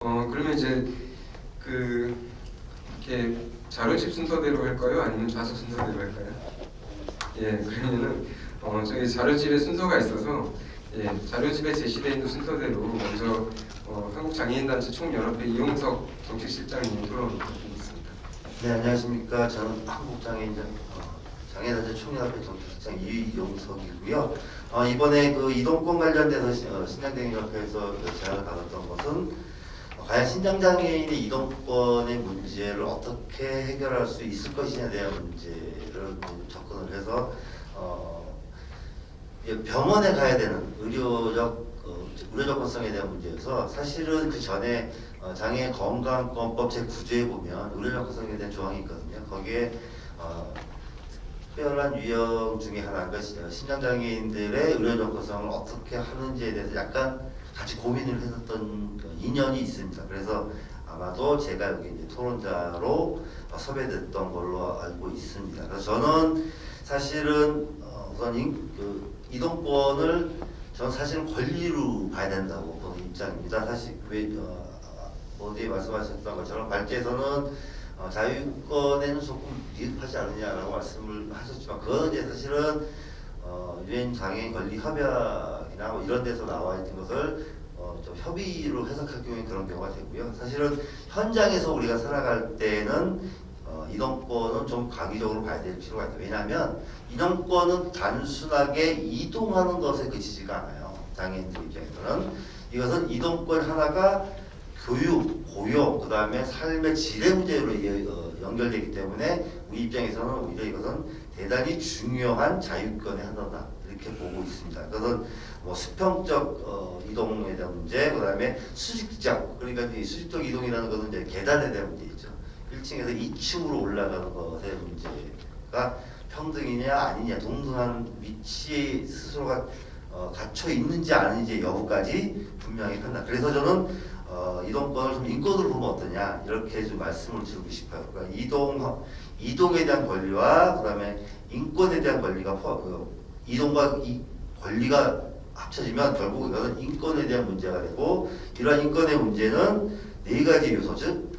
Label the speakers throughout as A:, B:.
A: 그러면 이제 그 이렇게 자료집 순서대로 할까요? 아니면 좌석 순서대로 할까요? 예, 그러면은 저희 자료집의 순서가 있어서 자료집에 제시되어 있는 순서대로 먼저 한국장애인단체 총연합회 이용석 정책실장님 토론 부탁드리겠습니다.
B: 네, 안녕하십니까. 저는 장애인단체 총연합회 정책실장 이용석이고요. 이번에 그 이동권 관련돼서 신장장애인협회에서 제안을 받았던 것은 과연 신장장애인의 이동권의 문제를 어떻게 해결할 수 있을 것이냐에 대한 문제를 접근을 해서 병원에 가야 되는 의료 접근성에 대한 문제여서 사실은 그 전에 장애 건강권법 제9조에 보면 의료 접근성에 대한 조항이 있거든요. 거기에 특별한 유형 중에 하나가 신장장애인들의 의료 접근성을 어떻게 하는지에 대해서 약간 같이 고민을 했었던 인연이 있습니다. 그래서 아마도 제가 여기 이제 토론자로 섭외됐던 걸로 알고 있습니다. 그래서 저는 사실은 우선 이동권을 저는 사실은 권리로 봐야 된다고 보는 입장입니다. 사실 어디에 말씀하셨던 것처럼 발제에서는 자유권에는 조금 미흡하지 않느냐라고 말씀을 하셨지만 그건 이제 사실은 유엔 장애인 권리 협약이나 뭐 이런 데서 나와 있는 것을 좀 협의로 해석할 경우에 그런 경우가 되고요. 사실은 현장에서 우리가 살아갈 때는 이동권은 좀 강의적으로 봐야 될 필요가 있다. 왜냐하면 이동권은 단순하게 이동하는 것에 그치지가 않아요. 장애인들 입장에서는 이것은 이동권 하나가 교육, 고용, 그 다음에 삶의 질의 문제로 연결되기 때문에 우리 입장에서는 오히려 이것은 대단히 중요한 자유권의 하나다 이렇게 보고 있습니다. 그것은 뭐 수평적 이동에 대한 문제, 그 다음에 수직적, 그러니까 이 수직적 이동이라는 것은 이제 계단에 대한 문제있죠. 1층에서 2층으로 올라가는 것의 문제가 평등이냐 아니냐, 동등한 위치에 스스로가 갇혀 있는지 아닌지 여부까지 분명히 판단. 그래서 저는 이동권을 좀 인권으로 보면 어떠냐 이렇게 좀 말씀을 드리고 싶어요. 그러니까 이동에 대한 권리와 그다음에 인권에 대한 권리가 이동과 이 권리가 합쳐지면 결국 이것은 인권에 대한 문제가 되고 이러한 인권의 문제는 네 가지 요소 즉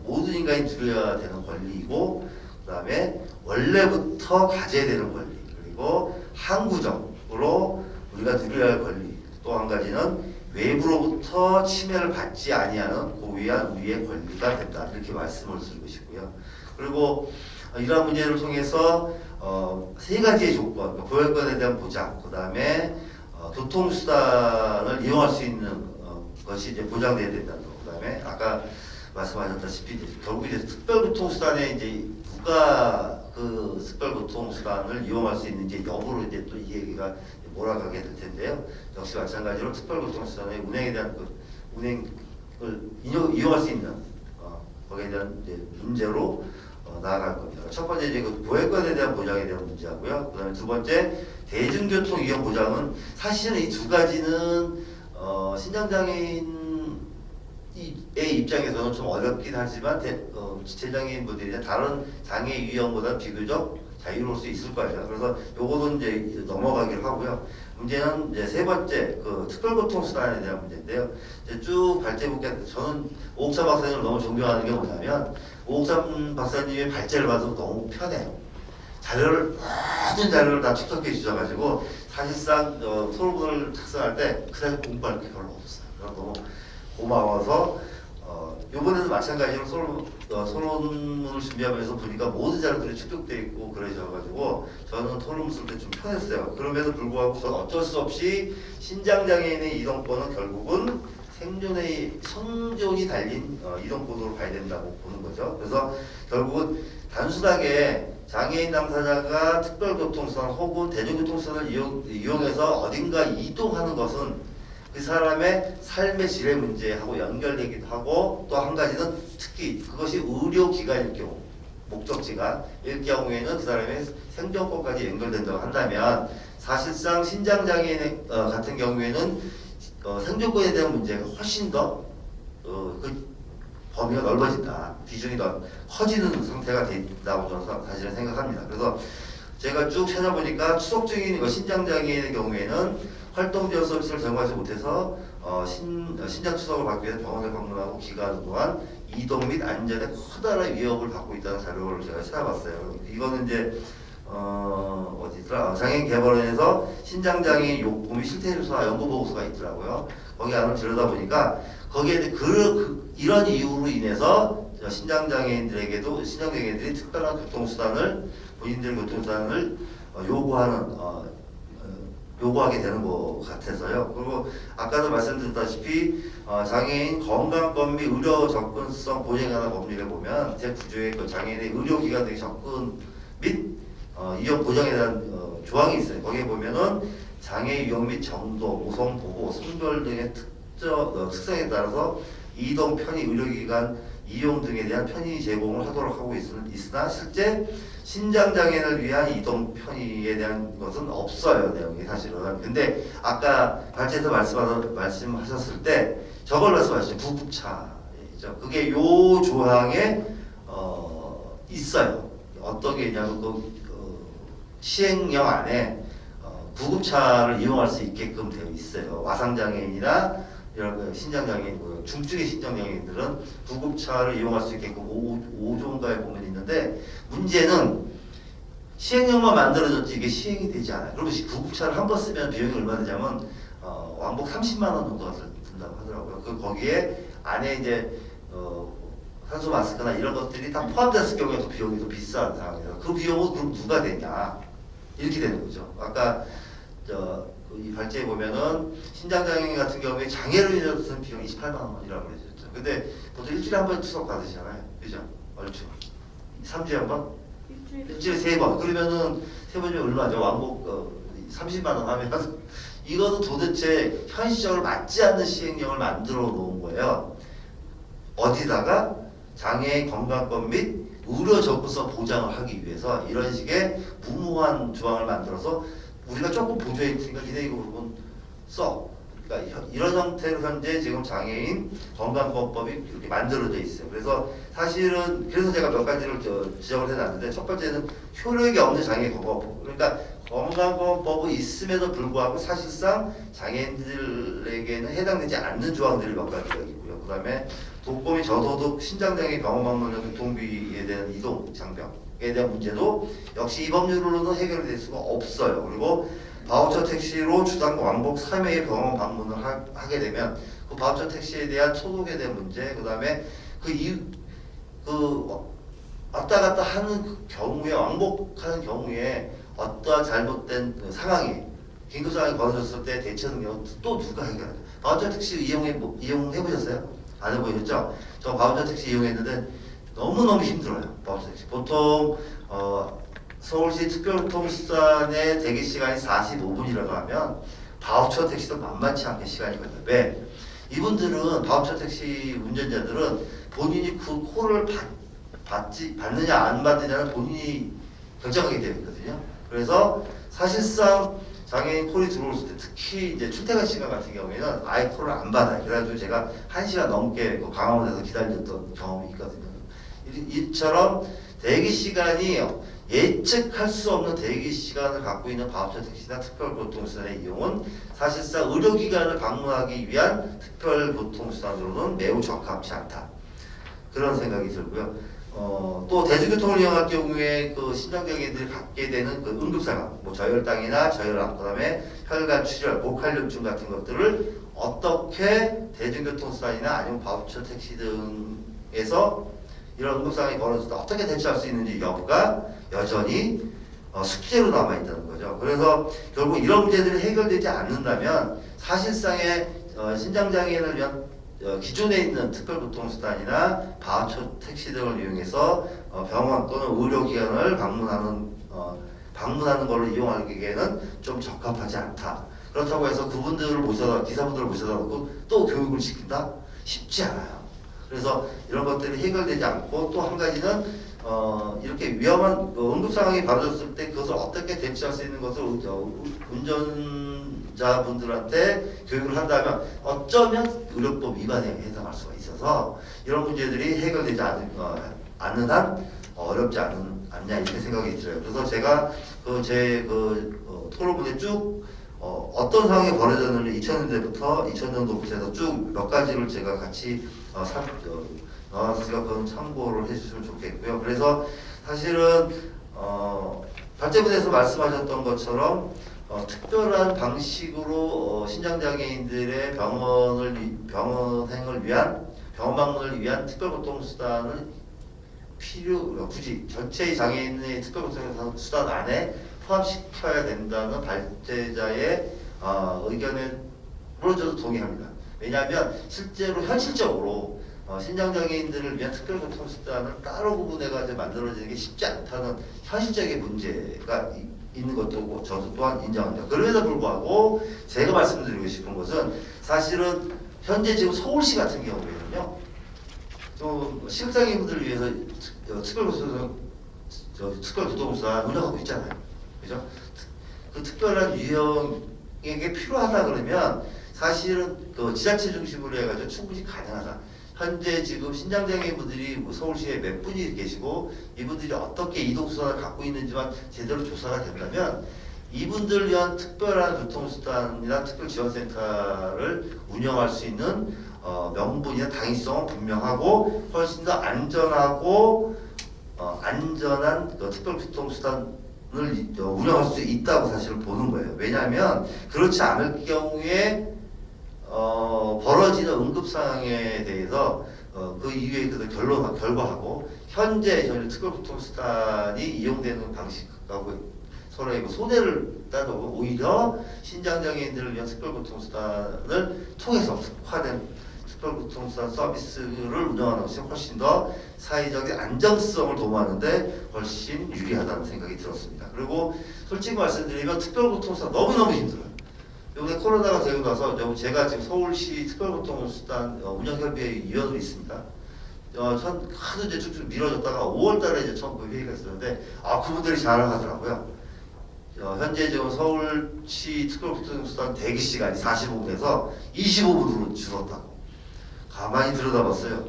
B: 모든 인간이 누려야 되는 권리이고 그다음에 원래부터 가져야 되는 권리 그리고 항구적으로 우리가 누려야 할 권리 또 한 가지는 외부로부터 침해를 받지 아니하는 고유한 우리의 권리가 된다 이렇게 말씀을 드리고 싶고요. 그리고 이러한 문제를 통해서 세 가지의 조건, 보행권에 대한 보장, 그 다음에 교통수단을 이용할 수 있는 것이 이제 보장돼야 된다는 거, 그 다음에 아까 말씀하셨다시피 결국 이제 특별교통수단에 이제 누가 그 특별교통수단을 이용할 수 있는지 여부로 이제 또 이 얘기가 몰아가게 될 텐데요. 역시 마찬가지로 특별교통수단의 운행에 대한 운행을 이용할 수 있는 거기에 대한 이제 문제로 나아갈 겁니다. 첫 번째 이제 그 보행권에 대한 보장에 대한 문제하고요. 그다음에 두 번째 대중교통 이용 보장은 사실은 이 두 가지는 신장장애인의 입장에서는 좀 어렵긴 하지만 지체장애인분들이나 다른 장애 유형보다 비교적 자유로울 수 있을 거예요. 그래서 요거는 이제 넘어가기로 하고요. 문제는 이제 세 번째 그 특별교통수단에 대한 문제인데요. 이제 쭉 발제해볼게요. 저는 오옥삼 박사님을 너무 존경하는 게 뭐냐면 오옥삼 박사님의 발제를 봐도 너무 편해요. 모든 자료를 다 축적해 주셔가지고 사실상 토론을 작성할 때 그다지 공부할 게 별로 없어요. 그래서 너무 고마워서 이번에도 마찬가지로 토론문을 준비하면서 보니까 모든 자료들이 축적되어 있고 그러셔가지고 저는 토론 쓸 때 좀 편했어요. 그럼에도 불구하고 저는 어쩔 수 없이 신장장애인의 이동권은 결국은 생존이 달린 이동권으로 봐야 된다고 보는 거죠. 그래서 결국은 단순하게 장애인 당사자가 특별교통수단 혹은 대중교통수단을 이용해서 어딘가 이동하는 것은 그 사람의 삶의 질의 문제하고 연결되기도 하고 또 한 가지는 특히 그것이 의료기관일 경우 목적지가일 경우에는 그 사람의 생존권까지 연결된다고 한다면 사실상 신장장애인 같은 경우에는 생존권에 대한 문제가 훨씬 더 그 범위가 넓어진다. 비중이 더 커지는 상태가 된다고 저는 사실은 생각합니다. 그래서 제가 쭉 찾아보니까 추석 중인 신장장애인의 경우에는 활동지원 서비스를 제공하지 못해서 신장 추적을 받기 위해서 병원을 방문하고 기간하는 동안 이동 및 안전에 커다란 위협을 받고 있다는 자료를 제가 찾아봤어요. 이거는 이제 어디더라? 장애인 개발원에서 신장장애인 욕구 및 실태 조사 연구 보고서가 있더라고요. 거기 안을 들여다보니까 거기에 이런 이유로 인해서 신장장애인들이 특별한 교통수단을 본인들의 교통수단을 요구하게 되는 것 같아서요. 그리고 아까도 말씀드렸다시피 장애인 건강권 및 의료 접근성 보장에 관한 법률에 보면 제9조의 그 장애인의 의료기관의 접근 및 이용 보장에 대한 조항이 있어요. 거기에 보면은 장애 유형 및 정도, 모성 보호, 성별 등의 특성에 따라서 이동 편의 의료기관 이용 등에 대한 편의 제공을 하도록 하고 있으나 실제 신장 장애인을 위한 이동 편의에 대한 것은 없어요. 내용이 사실은. 근데 아까 발제에서 말씀하셨을 때 저걸 말씀하셨죠. 구급차죠. 그게 요 조항에 있어요. 어떻게 있냐면 시행령 안에 구급차를 이용할 수 있게끔 되어 있어요. 와상장애인이나 이런 신장장애인, 중증의 신장장애인들은 구급차를 이용할 수 있게끔 5조인가에 보면 있는데 문제는 시행령만 만들어졌지 이게 시행이 되지 않아요. 그러면 구급차를 한 번 쓰면 비용이 얼마 되냐면 왕복 30만 원 정도가 든다고 하더라고요. 거기에 안에 이제 산소 마스크나 이런 것들이 다 포함됐을 경우에 또 비용이 더 비싼 상황이에요. 그 비용은 그럼 누가 되냐 이렇게 되는 거죠. 아까 이 발제에 보면은 신장장애인 같은 경우에 장애로 인해서 드는 비용이 28만 원이라고 그러셨죠. 근데 보통 일주일에 한 번 투석 받으시잖아요. 그죠? 얼추 3주에 한 번? 일주일에 3번. 그러면은 3번이면 얼마죠? 왕복 30만 원 하면 이거는 도대체 현실적으로 맞지 않는 시행령을 만들어 놓은 거예요. 어디다가 장애인 건강권 및 의료 접근성 보장을 하기 위해서 이런 식의 무모한 조항을 만들어서 우리가 조금 보조해 있으니까 니네 이거 그러면 써. 그러니까 이런 형태로 현재 지금 장애인 건강권법이 이렇게 만들어져 있어요. 그래서 사실은 그래서 제가 몇 가지를 지적을 해놨는데 첫 번째는 효력이 없는 장애인 건강법. 그러니까 건강권법이 있음에도 불구하고 사실상 장애인들에게는 해당되지 않는 조항들이 몇 가지가 있고요. 그 다음에 독거 및 저소득 신장장애인 병원 방문용 교통비에 대한 이동 장벽에 대한 문제도 역시 이 법률로는 해결될 수가 없어요. 그리고 바우처 택시로 주당 왕복 3회의 병원 방문을 하게 되면 그 바우처 택시에 대한 소득에 대한 문제, 그 다음에 왔다 갔다 하는 그 경우에 왕복하는 경우에 어떠한 잘못된 그 상황이 긴급 상황이 벌어졌을 때 대처 능력은 또 누가 해결해요? 바우처 택시 이용해 보셨어요? 안 해보셨죠? 저 바우처 택시 이용했는데 너무너무 힘들어요. 바우처 택시 보통 서울시 특별교통수단의 대기 시간이 45분이라고 하면 바우처 택시도 만만치 않게 시간이 걸려요. 왜? 이분들은 바우처 택시 운전자들은 본인이 그 콜을 받느냐 안 받느냐는 본인이 결정하게 되어 있거든요. 그래서 사실상 장애인 콜이 들어올 때 특히 이제 출퇴근 시간 같은 경우에는 아예 콜을 안 받아요. 그래가지고 제가 1시간 넘게 강화문에서 기다렸던 경험이 있거든요. 이처럼 대기 시간이 예측할 수 없는 대기 시간을 갖고 있는 바우처 택시나 특별교통수단의 이용은 사실상 의료기관을 방문하기 위한 특별교통수단으로는 매우 적합치 않다. 그런 생각이 들고요. 또 대중교통을 이용할 경우에 그 신장장애인들이 갖게 되는 그 응급상황, 뭐 저혈당이나 저혈압, 그다음에 혈관 출혈, 목활염증 같은 것들을 어떻게 대중교통수단이나 아니면 바우처 택시 등에서 이런 응급상황이 벌어질 때 어떻게 대처할 수 있는지 여부가 여전히 숙제로 남아 있다는 거죠. 그래서 결국 이런 문제들이 해결되지 않는다면 사실상의 신장장애인을 위한 기존에 있는 특별교통수단이나 바우처 택시 등을 이용해서 병원 또는 의료기관을 방문하는 걸로 이용하기에는 좀 적합하지 않다. 그렇다고 해서 그분들을 모셔다 기사분들을 모셔다 놓고 또 교육을 시킨다? 쉽지 않아요. 그래서 이런 것들이 해결되지 않고 또 한 가지는 이렇게 위험한 응급 상황이 벌어졌을 때 그것을 어떻게 대처할 수 있는 것을 운전자분들한테 교육을 한다면 어쩌면 의료법 위반에 해당할 수가 있어서 이런 문제들이 해결되지 않는 한 어렵지 않냐 이렇게 생각이 들어요. 그래서 제가 제 토론문에 쭉 어떤 상황이 벌어졌는지 2000년대부터 2000년도부터 해서 쭉 몇 가지를 제가 같이 나왔으니까 그건 참고를 해주시면 좋겠고요. 그래서 사실은 발제문에서 말씀하셨던 것처럼 특별한 방식으로 신장장애인들의 병원행을 위한 병원 방문을 위한 특별교통수단을 굳이 전체 장애인의 특별교통수단 안에 포함시켜야 된다는 발제자의 의견에 물론 동의합니다. 왜냐하면 실제로 현실적으로 신장장애인들을 위한 특별교통수단을 따로 구분해가지고 만들어지는 게 쉽지 않다는 현실적인 문제가 있는 것도 저도 또한 인정합니다. 그럼에도 불구하고 제가 말씀드리고 싶은 것은 사실은 현재 지금 서울시 같은 경우에는요, 좀 시각장애인분들을 위해서 특별교통수단 운영하고 있잖아요. 그죠? 그 특별한 유형에게 필요하다 그러면 사실은 그 지자체 중심으로 해가지고 충분히 가능하다. 현재 지금 신장장애인분들이 서울시에 몇 분이 계시고 이분들이 어떻게 이동수단을 갖고 있는지만 제대로 조사가 된다면 이분들 위한 특별한 교통수단이나 특별지원센터를 운영할 수 있는 명분이나 당위성은 분명하고 훨씬 더 안전하고 안전한 특별교통수단을 운영할 수 있다고 사실 보는 거예요. 왜냐하면 그렇지 않을 경우에 벌어지는 응급 상황에 대해서 그 이후에 그 결과하고 현재 저희 특별교통수단이 이용되는 방식하고 서로의 손해를 따르고 오히려 신장장애인들을 위한 특별교통수단을 통해서 특화된 특별교통수단 서비스를 운영하는 것이 훨씬 더 사회적인 안정성을 도모하는데 훨씬 유리하다는 생각이 들었습니다. 그리고 솔직히 말씀드리면 특별교통수단 너무너무 힘들어요. 이번에 코로나가 되고 나서 제가 지금 서울시 특별교통수단 운영협의회 위원으로 있습니다. 하도 이제 쭉쭉 미뤄졌다가 5월달에 이제 처음 그 회의가 있었는데 그분들이 잘 하더라고요. 현재 지금 서울시 특별교통수단 대기 시간이 45분에서 25분으로 줄었다고. 가만히 들여다봤어요.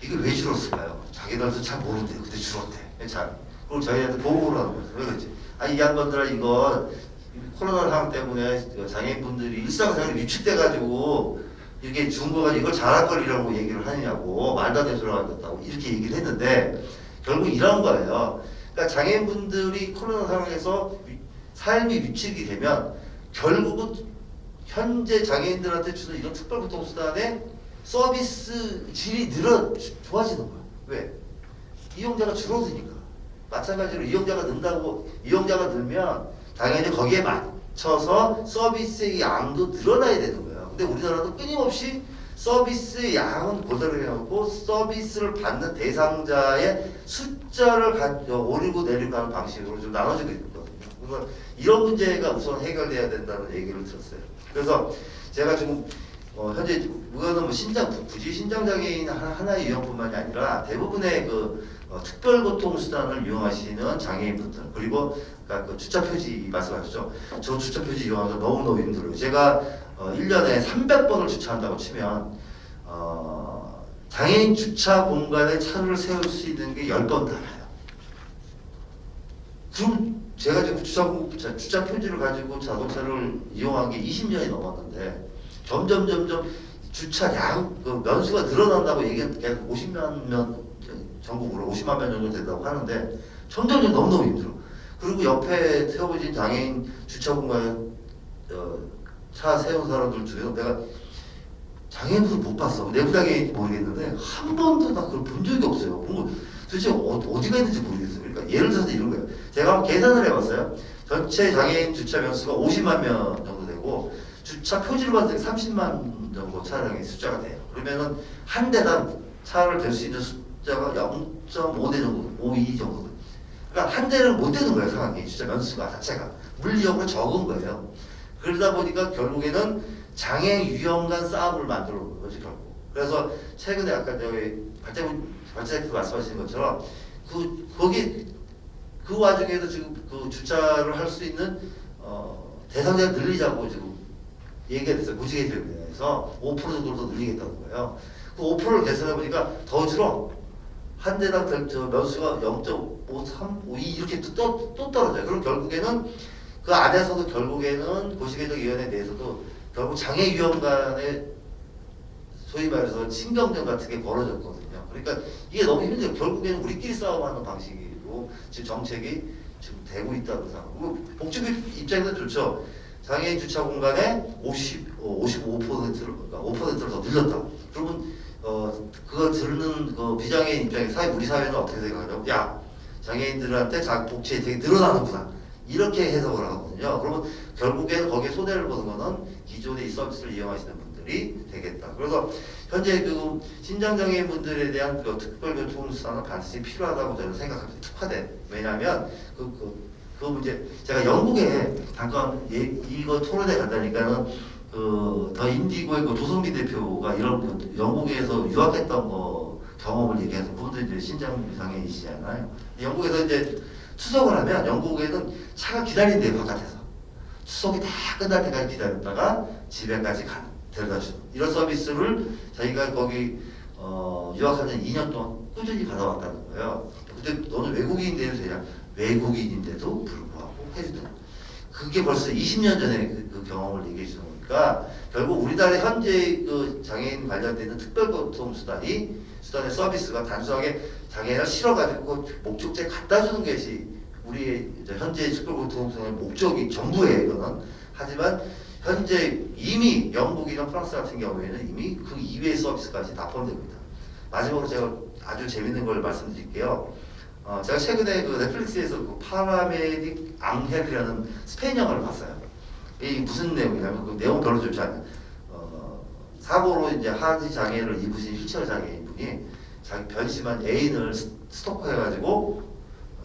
B: 이게 왜 줄었을까요? 자기들도 잘 모른대요. 근데 줄었대. 그리고 저희한테 보고를 하는 거예요. 왜 그랬지? 이 양반들아 이거 코로나 상황 때문에 장애인분들이 일상생활이 위축돼가지고 이렇게 준 거가 이걸 잘할 거리라고 얘기를 하느냐고 말도 안 되는 소리가 나왔다고 이렇게 얘기를 했는데 결국 이런 거예요. 그러니까 장애인분들이 코로나 상황에서 삶이 위축이 되면 결국은 현재 장애인들한테 주는 이런 특별교통수단의 서비스 질이 좋아지는 거예요. 왜? 이용자가 줄어드니까. 마찬가지로 이용자가 늘면 당연히 거기에 맞춰서 서비스의 양도 늘어나야 되는 거예요. 근데 우리나라도 끊임없이 서비스의 양은 고대로 해놓고 서비스를 받는 대상자의 숫자를 오르고 내리고 하는 방식으로 좀 나눠지고 있거든요. 그래서 이런 문제가 우선 해결돼야 된다는 얘기를 들었어요. 그래서 제가 지금 현재 이거는 굳이 신장장애인 하나의 유형뿐만이 아니라 대부분의 특별교통수단을 이용하시는 장애인분들 그리고 그 주차 표지 말씀하셨죠. 저 주차 표지 이용하면 너무너무 힘들어요. 제가 1년에 300번을 주차한다고 치면 장애인 주차 공간에 차를 세울 수 있는 게 10번 달아요. 그럼 제가 지금 주차 표지를 가지고 자동차를 이용한 게 20년이 넘었는데 점점 주차 면수가 늘어난다고 얘기는 계속 50만 명 전국으로 50만 명 정도 된다고 하는데 점점 너무너무 힘들어. 그리고 옆에 세워진 장애인 주차 공간에 차 세운 사람들 중에서 내가 장애인분을 못 봤어. 내부장애인인지 모르겠는데 한 번도 나 그걸 본 적이 없어요. 도대체 어디가 있는지 모르겠어요. 그러니까 예를 들어서 이런 거예요. 제가 한번 계산을 해봤어요. 전체 장애인 주차 명수가 50만 명 정도 되고 주차 표지를 봤을 때 30만 정도 차량의 숫자가 돼요. 그러면은 한 대당 차를 댈 수 있는 숫자가 0.5대 정도, 5.2 정도. 그러니까 한 대를 못 대는 거예요, 상황이. 주차 면수가 자체가. 물리적으로 적은 거예요. 그러다 보니까 결국에는 장애 유형 간 싸움을 만들어 놓은 거지, 결국. 그래서 최근에 아까 발제자께서 말씀하신 것처럼 그 와중에도 지금 그 주차를 할 수 있는 대상자를 늘리자고 지금 얘기가 됐어요. 구직개혁에서 5% 정도 더 늘리겠다는 거예요. 그 5%를 계산해 보니까 더 줄어. 한 대당 면수가 0.53, 52 이렇게 또 떨어져요. 그럼 결국에는 그 안에서도 결국에는 고시개정위원회 내에서도 결국 장애위원 간의 소위 말해서 신경전 같은 게 벌어졌거든요. 그러니까 이게 너무 힘들어요. 결국에는 우리끼리 싸움하는 방식이고 지금 정책이 지금 되고 있다고 생각하고 복지부 입장에서 좋죠. 장애인 주차 공간에 55%를 그러니까 5%를 더 늘렸다. 그러면 그거 들는 그 비장애인 입장에 우리 사회는 어떻게 생각하냐고? 야, 장애인들한테 복지 혜택이 늘어나는구나. 이렇게 해석을 하거든요. 그러면 결국에는 거기에 손해를 보는 거는 기존의 이 서비스를 이용하시는 분들이 되겠다. 그래서 현재 그 신장장애인 분들에 대한 그 특별교통수단은 반드시 필요하다고 저는 생각합니다. 특화돼. 왜냐하면 그 문제 제가 영국에 잠깐 이거 토론회 갔다니까는 더 인디고의 그 조성빈 대표가 이런 영국에서 유학했던 거 경험을 얘기해서 그분들 이제 신장장애이시잖아요. 영국에서 이제 추석을 하면 영국에는 차가 기다린대요 바깥에서. 추석이 다 끝날 때까지 기다렸다가 집에까지 데려다 주는 이런 서비스를 자기가 거기 유학하는 2년 동안 꾸준히 받아왔다는 거예요. 근데 너는 외국인인데도 되냐? 외국인인데도 불구하고 해주는. 그게 벌써 20년 전에 그 경험을 얘기해 주는 거니까 결국 우리나라 현재 그 장애인 관련되는 특별교통수단의 서비스가 단순하게 장애인을 실어가지고 목적지에 갖다 주는 것이 우리의 현재 특별교통수단의 목적이 전부예요. 이거는. 하지만 현재 이미 영국이나 프랑스 같은 경우에는 이미 그 이외의 서비스까지 다 포함됩니다. 마지막으로 제가 아주 재밌는 걸 말씀드릴게요. 제가 최근에 그 넷플릭스에서 그 파라메딕 앙헬이라는 스페인 영화를 봤어요. 이게 무슨 내용이냐면 그 내용 별로 좋지 않아요. 사고로 이제 하지 장애를 입으신 휠체어 장애인 분이 자기 변심한 애인을 스토커해가지고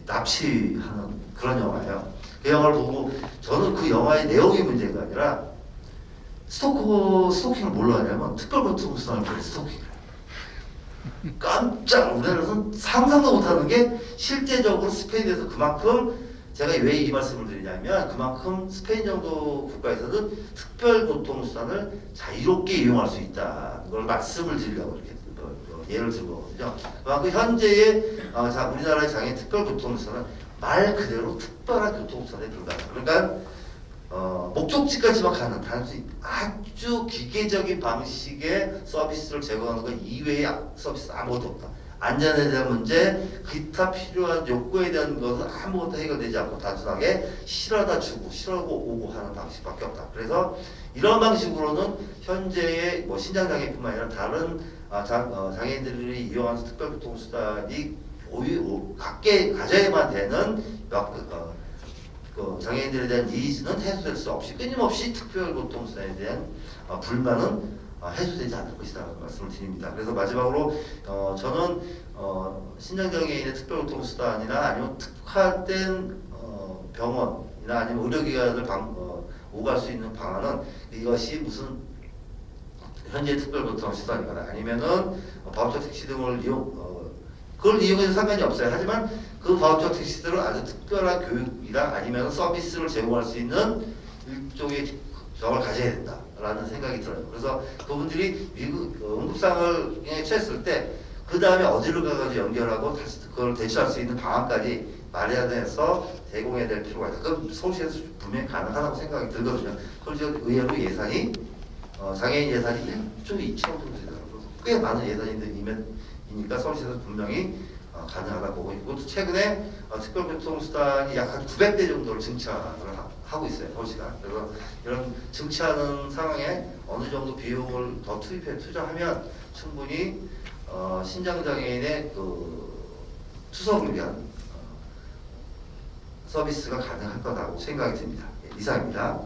B: 납치하는 그런 영화예요. 그 영화를 보고 저는 그 영화의 내용이 문제가 아니라 스토킹을 뭘로 하냐면 특별교통수단을 보는 스토킹. 깜짝 우리나라에서는 상상도 못하는 게 실제적으로 스페인에서 그만큼 제가 왜 이 말씀을 드리냐면 그만큼 스페인 정도 국가에서는 특별교통수단을 자유롭게 이용할 수 있다. 이걸 말씀을 드리려고 이렇게 예를 든 거거든요. 그만큼 현재의 우리나라의 장애인 특별교통수단은 말 그대로 특별한 교통수단에 들어간다. 그러니까 목적지까지만 가는 단순히 아주 기계적인 방식의 서비스를 제공하는 것 이외의 서비스 아무것도 없다. 안전에 대한 문제, 기타 필요한 욕구에 대한 것은 아무것도 해결되지 않고 단순하게 실어다 주고 실어고 오고 하는 방식밖에 없다. 그래서 이런 방식으로는 현재의 뭐 신장장애뿐만 아니라 다른 장애인들이 이용하는 특별교통수단이 갖게 가져야만 되는 장애인들에 대한 니즈는 해소될 수 없이 끊임없이 특별교통수단에 대한 불만은 해소되지 않을 것이라는 말씀을 드립니다. 그래서 마지막으로 저는 신장장애인의 특별교통수단이나 아니면 특화된 병원이나 아니면 의료기관을 오갈 수 있는 방안은 이것이 무슨 현재 특별교통수단이거나 아니면은 바우처 택시 등을 그걸 이용해도 상관이 없어요. 하지만 그 바우처 택시들은 아주 특별한 교육이나 아니면 서비스를 제공할 수 있는 일종의 적을 가져야 된다라는 생각이 들어요. 그래서 그분들이 미국 응급상황에 처했을 때 그 다음에 어디를 가가지고 연결하고 다시 그걸 대처할 수 있는 방안까지 마련해서 제공해야 될 필요가 있다. 그건 서울시에서 분명히 가능하다고 생각이 들거든요. 서울시가 의외로 예산이 장애인 예산이 1조 2천억 정도 되더라고요. 꽤 많은 예산이니까 서울시에서 분명히 가능하다고 보고 있고 최근에 특별교통수단이 약 한 900대 정도를 증차를 하고 있어요. 서울시가. 그래서 이런 증차하는 상황에 어느 정도 비용을 더 투자하면 충분히 신장장애인의 그 투석을 위한 서비스가 가능할 거라고 생각이 듭니다. 이상입니다.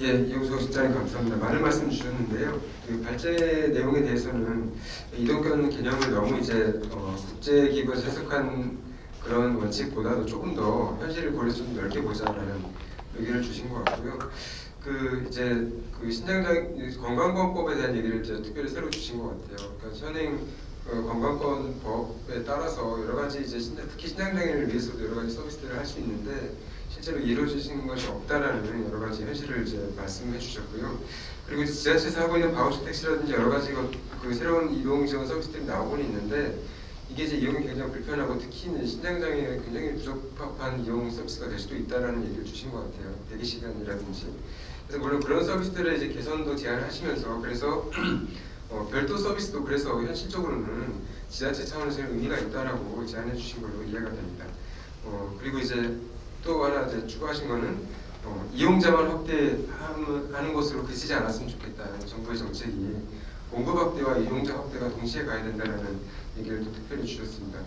A: 예, 이용석 실장님 감사합니다. 많은 말씀 주셨는데요. 그 발제 내용에 대해서는 이동권 개념을 너무 이제 국제기구에서 해석한 그런 원칙보다도 조금 더 현실을 고려해서 좀 넓게 보자라는 의견을 주신 것 같고요. 그 이제 그 신장장 건강보험법에 대한 얘기를 이제 특별히 새로 주신 것 같아요. 그러니까 현행 건강보험법에 따라서 여러 가지 이제 특히 신장장애를 위해서도 여러 가지 서비스들을 할 수 있는데 실제로 이루어지는 것이 없다라는 여러 가지 현실을 이제 말씀해 주셨고요. 그리고 지자체에서 하고 있는 바우처 택시라든지 여러 가지 그 새로운 이동 지원 서비스들이 나오고는 있는데 이게 이제 이용이 굉장히 불편하고 특히 이제 신장장애에 굉장히 부적합한 이용 서비스가 될 수도 있다라는 얘기를 주신 것 같아요. 대기 시간이라든지. 그래서 물론 그런 서비스들의 이제 개선도 제안을 하시면서 그래서 별도 서비스도 그래서 현실적으로는 지자체 차원에서 의미가 있다라고 제안해 주신 걸로 이해가 됩니다. 그리고 이제 또 하나 이제 추가하신 거는 이용자만 확대하는 것으로 그치지 않았으면 좋겠다. 정부의 정책이 공급 확대와 이용자 확대가 동시에 가야 된다는 얘기를 또 특별히 주셨습니다.